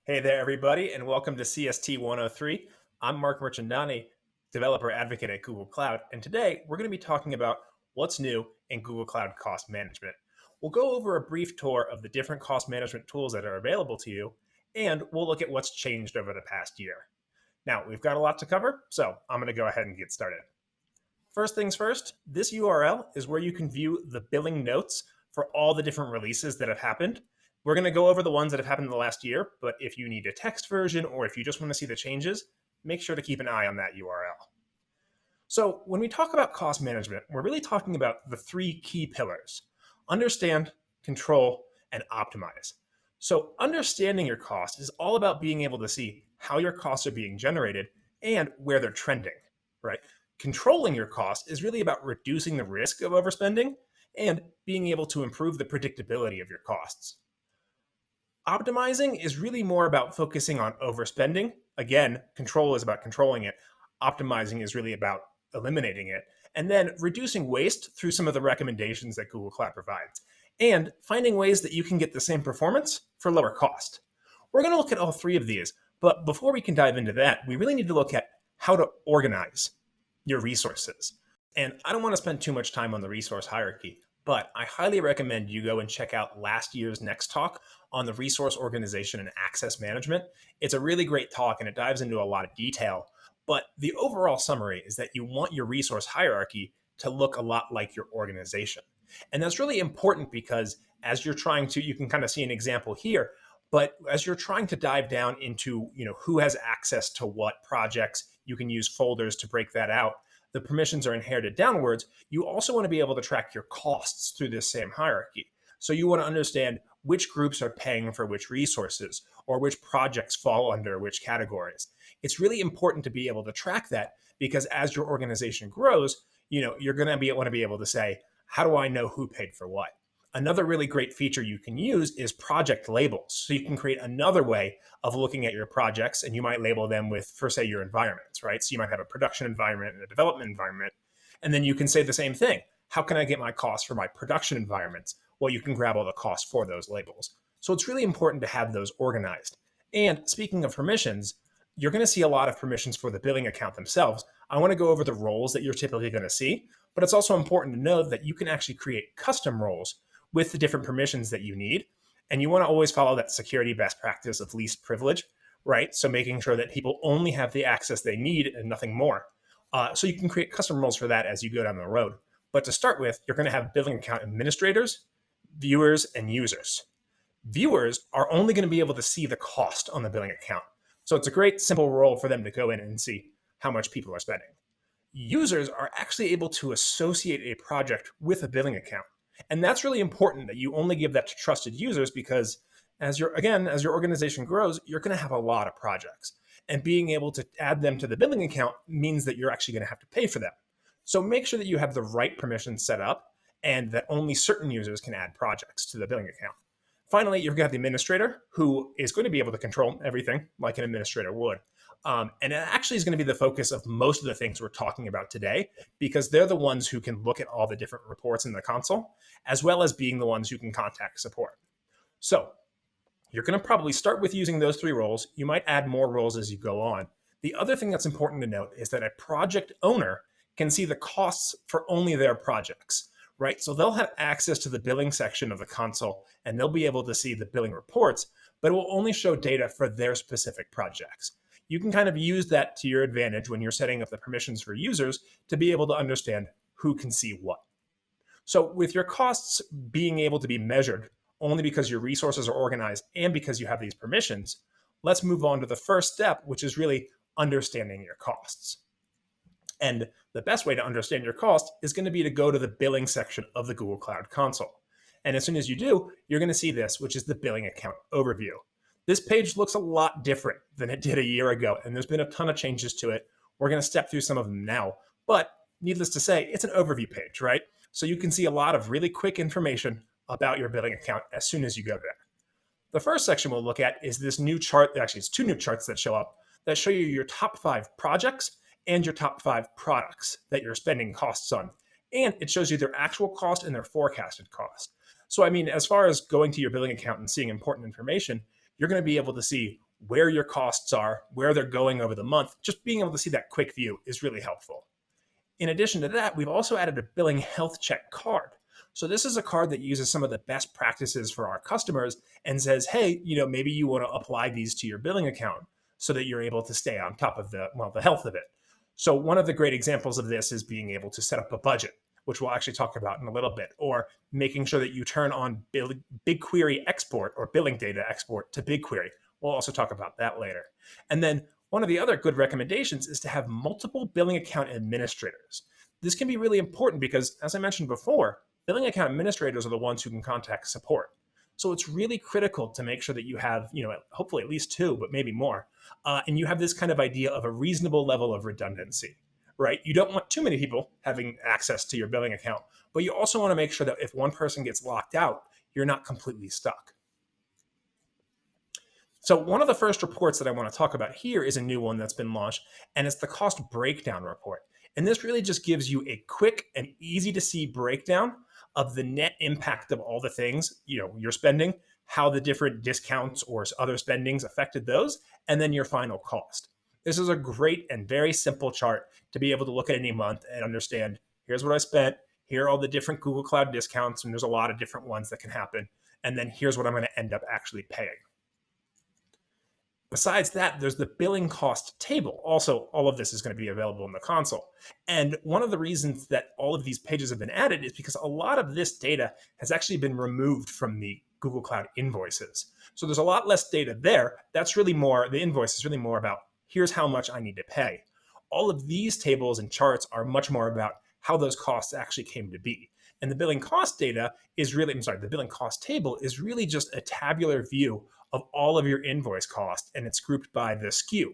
Hey there, everybody, and welcome to CST 103. I'm Mark Mirchandani, developer advocate at Google Cloud, and today we're going to be talking about what's new in Google Cloud Cost Management. We'll go over a brief tour of the different cost management tools that are available to you, and we'll look at what's changed over the past year. Now, we've got a lot to cover, so I'm going to go ahead and get started. First things first, this URL is where you can view the billing notes for all the different releases that have happened. We're going to go over the ones that have happened in the last year, but if you need a text version or if you just want to see the changes, make sure to keep an eye on that URL. So when we talk about cost management, we're really talking about the three key pillars: understand, control, and optimize. So understanding your cost is all about being able to see how your costs are being generated and where they're trending, right? Controlling your cost is really about reducing the risk of overspending and being able to improve the predictability of your costs. Optimizing is really more about focusing on overspending. Again, control is about controlling it. Optimizing is really about eliminating it. And then reducing waste through some of the recommendations that Google Cloud provides. And finding ways that you can get the same performance for lower cost. We're going to look at all three of these. But before we can dive into that, we really need to look at how to organize your resources. And I don't want to spend too much time on the resource hierarchy, but I highly recommend you go and check out last year's Next Talk on the resource organization and access management. It's a really great talk and it dives into a lot of detail. But the overall summary is that you want your resource hierarchy to look a lot like your organization. And that's really important because as you're trying to, you can kind of see an example here, but as you're trying to dive down into, who has access to what projects, you can use folders to break that out. The permissions are inherited downwards. You also want to be able to track your costs through this same hierarchy. So you want to understand which groups are paying for which resources or which projects fall under which categories. It's really important to be able to track that because as your organization grows, you're going to want to be able to say, how do I know who paid for what? Another really great feature you can use is project labels. So you can create another way of looking at your projects, and you might label them with, for say, your environments, right? So you might have a production environment and a development environment. And then you can say the same thing. How can I get my costs for my production environments? Well, you can grab all the costs for those labels. So it's really important to have those organized. And speaking of permissions, you're going to see a lot of permissions for the billing account themselves. I want to go over the roles that you're typically going to see, but it's also important to know that you can actually create custom roles with the different permissions that you need. And you want to always follow that security best practice of least privilege, right? So making sure that people only have the access they need and nothing more. So you can create custom roles for that as you go down the road. But to start with, you're going to have billing account administrators, viewers, and users. Viewers are only going to be able to see the cost on the billing account. So it's a great simple role for them to go in and see how much people are spending. Users are actually able to associate a project with a billing account. And that's really important that you only give that to trusted users because as your organization grows, you're going to have a lot of projects. And being able to add them to the billing account means that you're actually going to have to pay for them. So make sure that you have the right permissions set up and that only certain users can add projects to the billing account. Finally, you're going to have the administrator who is going to be able to control everything like an administrator would. And it actually is going to be the focus of most of the things we're talking about today because they're the ones who can look at all the different reports in the console, as well as being the ones who can contact support. So you're going to probably start with using those three roles. You might add more roles as you go on. The other thing that's important to note is that a project owner can see the costs for only their projects, right? So they'll have access to the billing section of the console and they'll be able to see the billing reports, but it will only show data for their specific projects. You can kind of use that to your advantage when you're setting up the permissions for users to be able to understand who can see what. So with your costs being able to be measured only because your resources are organized and because you have these permissions, let's move on to the first step, which is really understanding your costs. And the best way to understand your cost is going to be to go to the billing section of the Google Cloud Console. And as soon as you do, you're going to see this, which is the billing account overview. This page looks a lot different than it did a year ago, and there's been a ton of changes to it. We're going to step through some of them now, but needless to say, it's an overview page, right? So you can see a lot of really quick information about your billing account as soon as you go there. The first section we'll look at is this new chart. Actually, it's two new charts that show up that show you your top 5 projects and your top 5 products that you're spending costs on. And it shows you their actual cost and their forecasted cost. So, I mean, as far as going to your billing account and seeing important information, you're going to be able to see where your costs are, where they're going over the month. Just being able to see that quick view is really helpful. In addition to that, we've also added a billing health check card. So this is a card that uses some of the best practices for our customers and says, hey, maybe you want to apply these to your billing account so that you're able to stay on top of the health of it. So one of the great examples of this is being able to set up a budget, which we'll actually talk about in a little bit, or making sure that you turn on BigQuery export or billing data export to BigQuery. We'll also talk about that later. And then one of the other good recommendations is to have multiple billing account administrators. This can be really important because, as I mentioned before, billing account administrators are the ones who can contact support. So it's really critical to make sure that you have, hopefully at least two, but maybe more. And you have this kind of idea of a reasonable level of redundancy, right? You don't want too many people having access to your billing account, but you also want to make sure that if one person gets locked out, you're not completely stuck. So one of the first reports that I want to talk about here is a new one that's been launched, and it's the cost breakdown report. And this really just gives you a quick and easy to see breakdown of the net impact of all the things you're spending, how the different discounts or other spendings affected those, and then your final cost. This is a great and very simple chart to be able to look at any month and understand, here's what I spent, here are all the different Google Cloud discounts, and there's a lot of different ones that can happen, and then here's what I'm going to end up actually paying. Besides that, there's the billing cost table. Also, all of this is going to be available in the console. And one of the reasons that all of these pages have been added is because a lot of this data has actually been removed from the Google Cloud invoices. So there's a lot less data there. That's really more, the invoice is really more about, here's how much I need to pay. All of these tables and charts are much more about how those costs actually came to be. And the billing cost data is really, the billing cost table is really just a tabular view of all of your invoice costs, and it's grouped by the SKU.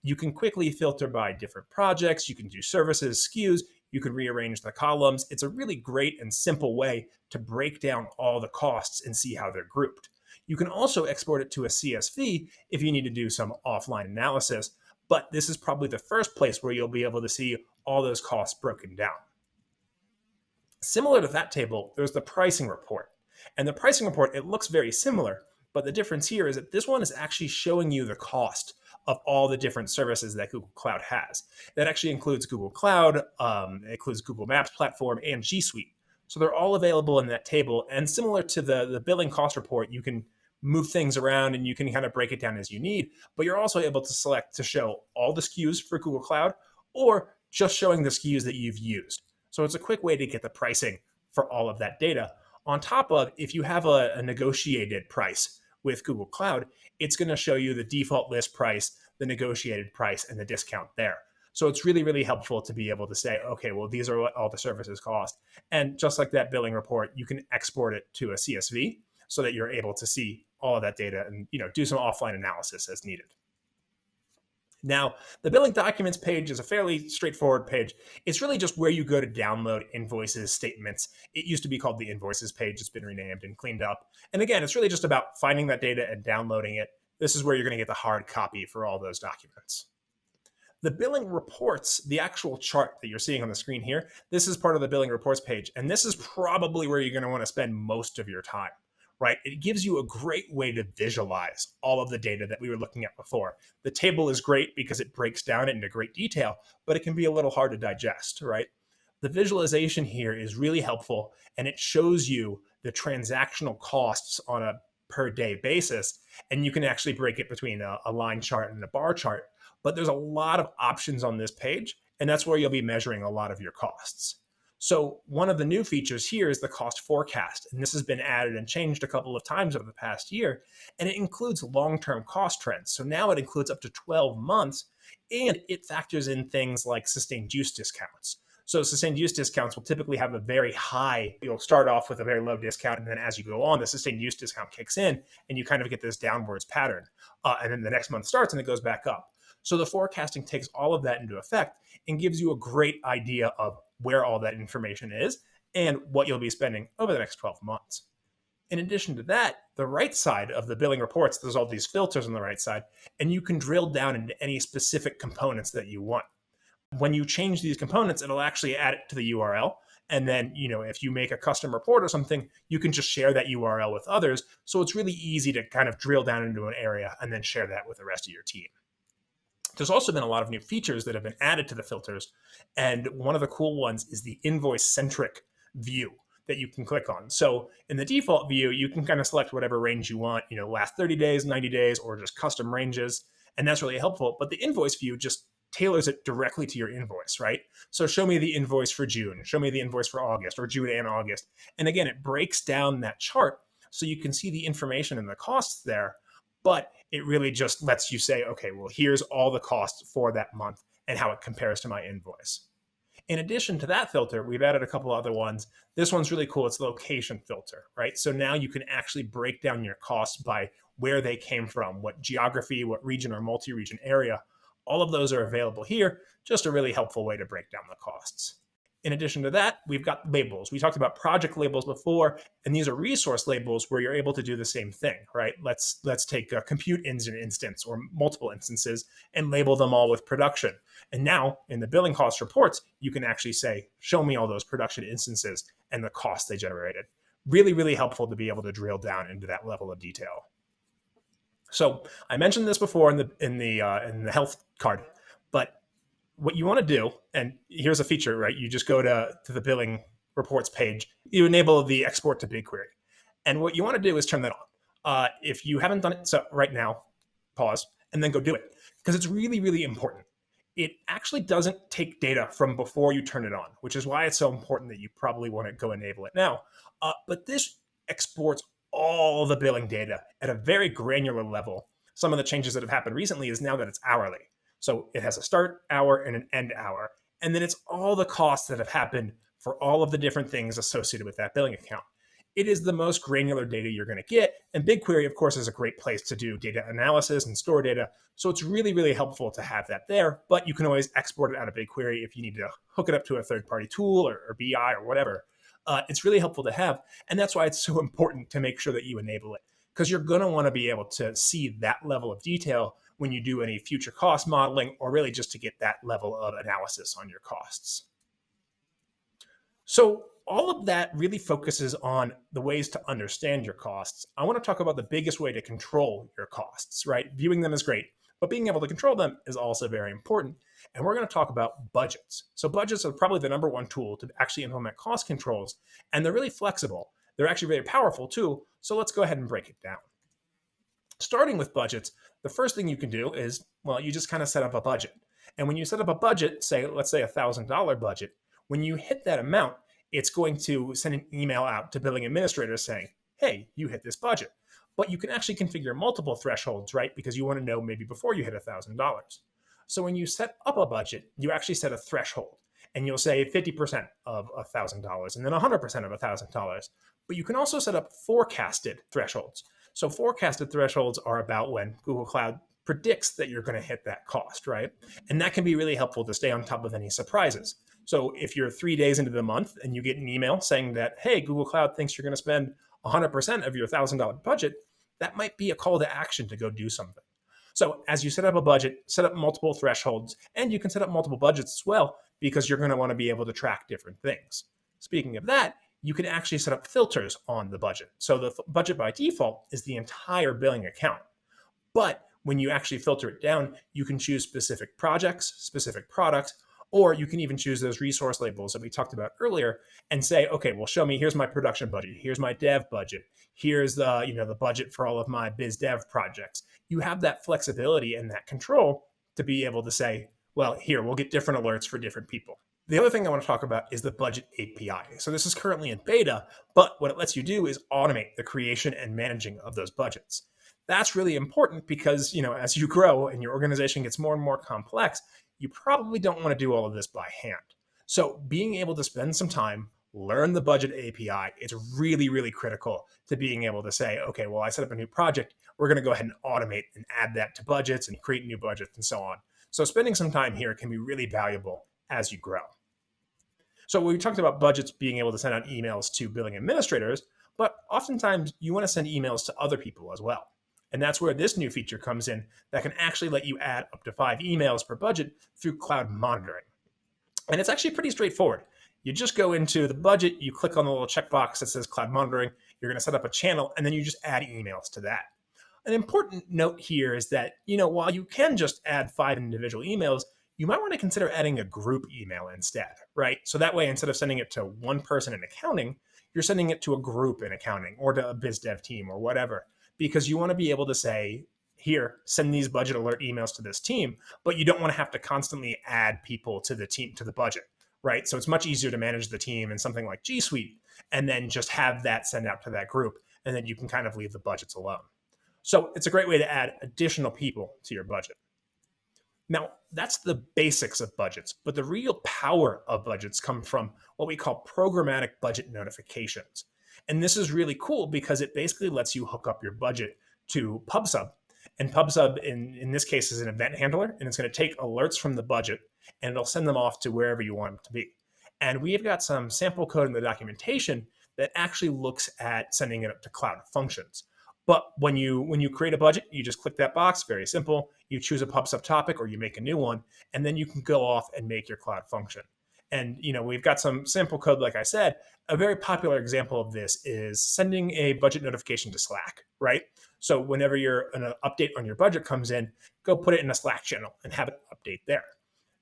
You can quickly filter by different projects, you can do services, SKUs, you can rearrange the columns. It's a really great and simple way to break down all the costs and see how they're grouped. You can also export it to a CSV if you need to do some offline analysis, but this is probably the first place where you'll be able to see all those costs broken down. Similar to that table, there's the pricing report. And the pricing report, it looks very similar, but the difference here is that this one is actually showing you the cost of all the different services that Google Cloud has. That actually includes Google Cloud, it includes Google Maps platform, and G Suite. So they're all available in that table. And similar to the billing cost report, you can move things around and you can kind of break it down as you need, but you're also able to select to show all the SKUs for Google Cloud or just showing the SKUs that you've used. So it's a quick way to get the pricing for all of that data. On top of, if you have a negotiated price with Google Cloud, it's going to show you the default list price, the negotiated price, and the discount there. So it's really, really helpful to be able to say, okay, well, these are what all the services cost. And just like that billing report, you can export it to a CSV so that you're able to see all of that data and do some offline analysis as needed. Now, the billing documents page is a fairly straightforward page. It's really just where you go to download invoices, statements. It used to be called the invoices page. It's been renamed and cleaned up. And again, it's really just about finding that data and downloading it. This is where you're going to get the hard copy for all those documents. The billing reports, the actual chart that you're seeing on the screen here, this is part of the billing reports page. And this is probably where you're going to want to spend most of your time. Right? It gives you a great way to visualize all of the data that we were looking at before. The table is great because it breaks down it into great detail, but it can be a little hard to digest, right? The visualization here is really helpful, and it shows you the transactional costs on a per day basis, and you can actually break it between a line chart and a bar chart. But there's a lot of options on this page, and that's where you'll be measuring a lot of your costs. So one of the new features here is the cost forecast, and this has been added and changed a couple of times over the past year, and it includes long-term cost trends. So now it includes up to 12 months, and it factors in things like sustained use discounts. So sustained use discounts will typically have a very high, you'll start off with a very low discount, and then as you go on, the sustained use discount kicks in, and you kind of get this downwards pattern. And then the next month starts and it goes back up. So the forecasting takes all of that into effect and gives you a great idea of where all that information is and what you'll be spending over the next 12 months. In addition to that, the right side of the billing reports, there's all these filters on the right side, and you can drill down into any specific components that you want. When you change these components, it'll actually add it to the URL, And then, if you make a custom report or something, you can just share that URL with others. So it's really easy to kind of drill down into an area and then share that with the rest of your team. There's also been a lot of new features that have been added to the filters. And one of the cool ones is the invoice-centric view that you can click on. So in the default view, you can kind of select whatever range you want, last 30 days, 90 days, or just custom ranges. And that's really helpful. But the invoice view just tailors it directly to your invoice, right? So show me the invoice for June, show me the invoice for August, or June and August. And again, it breaks down that chart so you can see the information and the costs there, but it really just lets you say, okay, well, here's all the costs for that month and how it compares to my invoice. In addition to that filter, we've added a couple other ones. This one's really cool. It's the location filter, right? So now you can actually break down your costs by where they came from, what geography, what region or multi-region area. All of those are available here, just a really helpful way to break down the costs. In addition to that, we've got labels. We talked about project labels before, and these are resource labels where you're able to do the same thing, right? Let's take a compute engine instance or multiple instances and label them all with production. And now in the billing cost reports, you can actually say, show me all those production instances and the costs they generated. Really, really helpful to be able to drill down into that level of detail. So I mentioned this before in the health card, but what you want to do, and here's a feature, right? You just go to the billing reports page, you enable the export to BigQuery. And what you want to do is turn that on. If you haven't done it, so right now, pause, and then go do it, because it's really, really important. It actually doesn't take data from before you turn it on, which is why it's so important that you probably want to go enable it now. But this exports all the billing data at a very granular level. Some of the changes that have happened recently is now that it's hourly. So it has a start hour and an end hour. And then it's all the costs that have happened for all of the different things associated with that billing account. It is the most granular data you're going to get. And BigQuery, of course, is a great place to do data analysis and store data. So it's really, really helpful to have that there. But you can always export it out of BigQuery if you need to hook it up to a third-party tool or BI or whatever. It's really helpful to have. And that's why it's so important to make sure that you enable it, because you're going to want to be able to see that level of detail when you do any future cost modeling, or really just to get that level of analysis on your costs. So all of that really focuses on the ways to understand your costs. I want to talk about the biggest way to control your costs, right? Viewing them is great, but being able to control them is also very important. And we're going to talk about budgets. So budgets are probably the number one tool to actually implement cost controls, and they're really flexible. They're actually very powerful too. So let's go ahead and break it down. Starting with budgets, the first thing you can do is, well, you just kind of set up a budget. And when you set up a budget, let's say $1,000 budget, when you hit that amount, it's going to send an email out to billing administrators saying, hey, you hit this budget. But you can actually configure multiple thresholds, right? Because you want to know maybe before you hit $1,000. So when you set up a budget, you actually set a threshold. And you'll say 50% of $1,000 and then 100% of $1,000. But you can also set up forecasted thresholds. So forecasted thresholds are about when Google Cloud predicts that you're going to hit that cost, right? And that can be really helpful to stay on top of any surprises. So if you're 3 days into the month and you get an email saying that, hey, Google Cloud thinks you're going to spend 100% of your $1,000 budget, that might be a call to action to go do something. So as you set up a budget, set up multiple thresholds, and you can set up multiple budgets as well, because you're going to want to be able to track different things. Speaking of that, you can actually set up filters on the budget. So the budget by default is the entire billing account. But when you actually filter it down, you can choose specific projects, specific products, or you can even choose those resource labels that we talked about earlier and say, okay, well, show me, here's my production budget, here's my dev budget, here's the budget for all of my biz dev projects. You have that flexibility and that control to be able to say, well, here, we'll get different alerts for different people. The other thing I want to talk about is the budget API. So this is currently in beta, but what it lets you do is automate the creation and managing of those budgets. That's really important because, as you grow and your organization gets more and more complex, you probably don't want to do all of this by hand. So being able to spend some time, learn the budget API, it's really, really critical to being able to say, okay, well, I set up a new project. We're going to go ahead and automate and add that to budgets and create new budgets and so on. So spending some time here can be really valuable as you grow. So we talked about budgets being able to send out emails to billing administrators, but oftentimes you want to send emails to other people as well. And that's where this new feature comes in that can actually let you add up to 5 emails per budget through cloud monitoring. And it's actually pretty straightforward. You just go into the budget, you click on the little checkbox that says cloud monitoring, you're going to set up a channel, and then you just add emails to that. An important note here is that, while you can just add 5 individual emails, you might want to consider adding a group email instead, right? So that way, instead of sending it to one person in accounting, you're sending it to a group in accounting or to a biz dev team or whatever, because you want to be able to say, here, send these budget alert emails to this team, but you don't want to have to constantly add people to the team, to the budget, right? So it's much easier to manage the team in something like G Suite and then just have that send out to that group. And then you can kind of leave the budgets alone. So it's a great way to add additional people to your budget. Now, that's the basics of budgets, but the real power of budgets come from what we call programmatic budget notifications. And this is really cool because it basically lets you hook up your budget to PubSub. And PubSub, in this case, is an event handler, and it's going to take alerts from the budget, and it'll send them off to wherever you want them to be. And we've got some sample code in the documentation that actually looks at sending it up to Cloud Functions. But when you create a budget, you just click that box, very simple. You choose a PubSub topic or you make a new one, and then you can go off and make your Cloud Function. And we've got some sample code, like I said. A very popular example of this is sending a budget notification to Slack, right? So whenever an update on your budget comes in, go put it in a Slack channel and have it update there.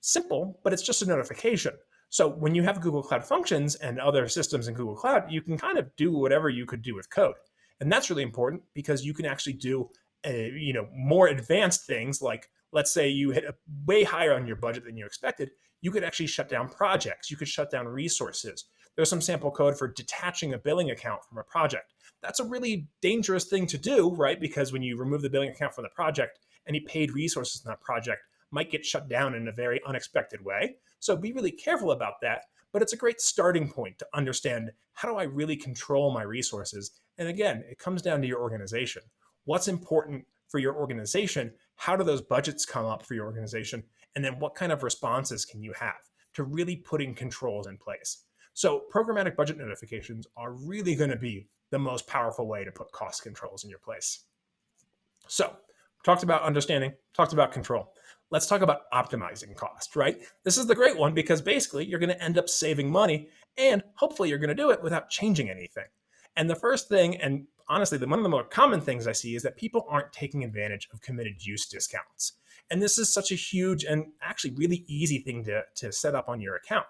Simple, but it's just a notification. So when you have Google Cloud Functions and other systems in Google Cloud, you can kind of do whatever you could do with code. And that's really important because you can actually do more advanced things, like let's say you hit way higher on your budget than you expected. You could actually shut down projects. You could shut down resources. There's some sample code for detaching a billing account from a project. That's a really dangerous thing to do, right? Because when you remove the billing account from the project, any paid resources in that project might get shut down in a very unexpected way. So be really careful about that. But it's a great starting point to understand, how do I really control my resources? And again, it comes down to your organization. What's important for your organization? How do those budgets come up for your organization? And then what kind of responses can you have to really putting controls in place? So programmatic budget notifications are really going to be the most powerful way to put cost controls in your place. So talked about understanding, talked about control. Let's talk about optimizing cost, right? This is the great one because basically you're going to end up saving money, and hopefully you're going to do it without changing anything. And the first thing, and honestly, one of the more common things I see, is that people aren't taking advantage of committed use discounts. And this is such a huge and actually really easy thing to set up on your account.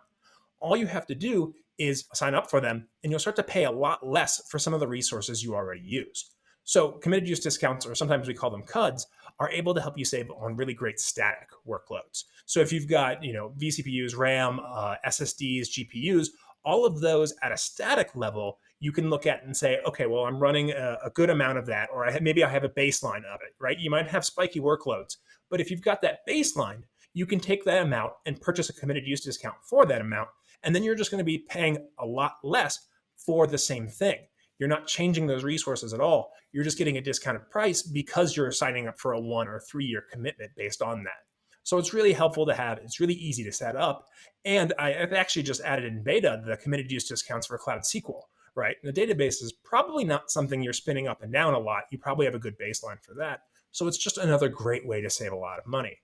All you have to do is sign up for them, and you'll start to pay a lot less for some of the resources you already use. So committed use discounts, or sometimes we call them CUDs, are able to help you save on really great static workloads. So if you've got vCPUs, RAM, SSDs, GPUs, all of those at a static level, you can look at and say, okay, well, I'm running a good amount of that, or maybe I have a baseline of it, right? You might have spiky workloads, but if you've got that baseline, you can take that amount and purchase a committed use discount for that amount, and then you're just going to be paying a lot less for the same thing. You're not changing those resources at all. You're just getting a discounted price because you're signing up for a 1 or 3 year commitment based on that. So it's really helpful to have. It's really easy to set up. And I've actually just added in beta the committed use discounts for Cloud SQL, right? The database is probably not something you're spinning up and down a lot. You probably have a good baseline for that. So it's just another great way to save a lot of money.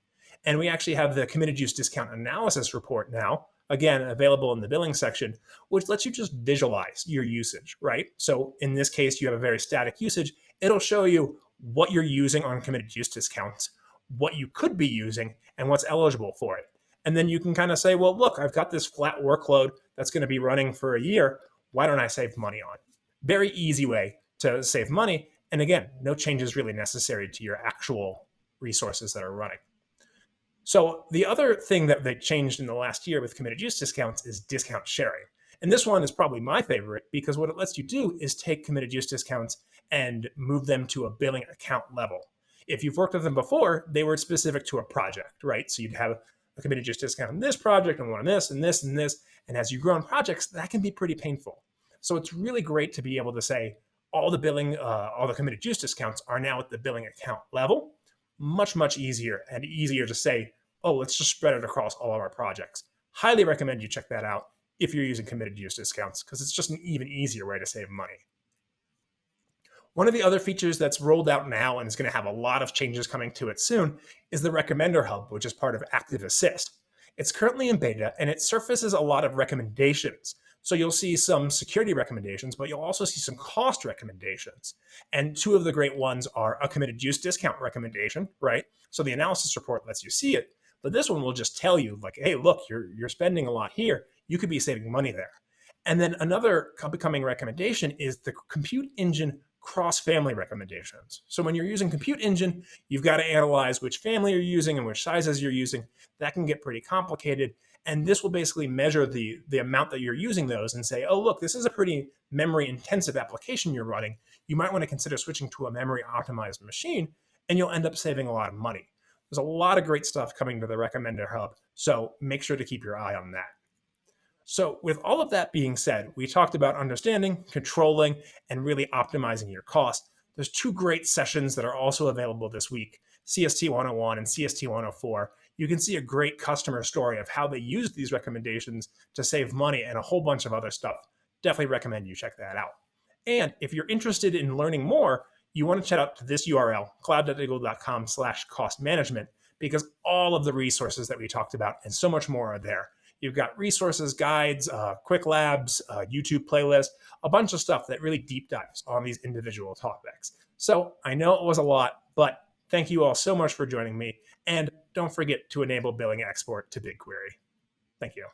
And we actually have the committed use discount analysis report now, again, available in the billing section, which lets you just visualize your usage, right? So in this case, you have a very static usage. It'll show you what you're using on committed use discounts, what you could be using, and what's eligible for it. And then you can kind of say, well, look, I've got this flat workload that's going to be running for a year. Why don't I save money on it? Very easy way to save money. And again, no changes really necessary to your actual resources that are running. So the other thing that they changed in the last year with committed use discounts is discount sharing. And this one is probably my favorite because what it lets you do is take committed use discounts and move them to a billing account level. If you've worked with them before, they were specific to a project, right? So you'd have a committed use discount on this project and one on this and this and this. And as you grow in projects, that can be pretty painful. So it's really great to be able to say all the committed use discounts are now at the billing account level. Much, much easier and easier to say, oh, let's just spread it across all of our projects. Highly recommend you check that out if you're using committed use discounts, because it's just an even easier way to save money. One of the other features that's rolled out now and is going to have a lot of changes coming to it soon is the Recommender Hub, which is part of Active Assist. It's currently in beta and it surfaces a lot of recommendations. So you'll see some security recommendations, but you'll also see some cost recommendations. And two of the great ones are a committed use discount recommendation, right? So the analysis report lets you see it, but this one will just tell you like, hey, look, you're spending a lot here. You could be saving money there. And then another becoming recommendation is the compute engine cross-family recommendations. So when you're using compute engine, you've got to analyze which family you're using and which sizes you're using. That can get pretty complicated. And this will basically measure the amount that you're using those and say, oh, look, this is a pretty memory intensive application you're running. You might want to consider switching to a memory optimized machine, and you'll end up saving a lot of money. There's a lot of great stuff coming to the Recommender Hub, so make sure to keep your eye on that. So with all of that being said, we talked about understanding, controlling, and really optimizing your cost. There's two great sessions that are also available this week, CST 101 and CST 104. You can see a great customer story of how they used these recommendations to save money and a whole bunch of other stuff. Definitely recommend you check that out. And if you're interested in learning more, you want to check out this URL, cloud.eagle.com/cost management, because all of the resources that we talked about and so much more are there. You've got resources, guides, quick labs, YouTube playlists, a bunch of stuff that really deep dives on these individual topics. So I know it was a lot, but thank you all so much for joining me. And don't forget to enable billing export to BigQuery. Thank you.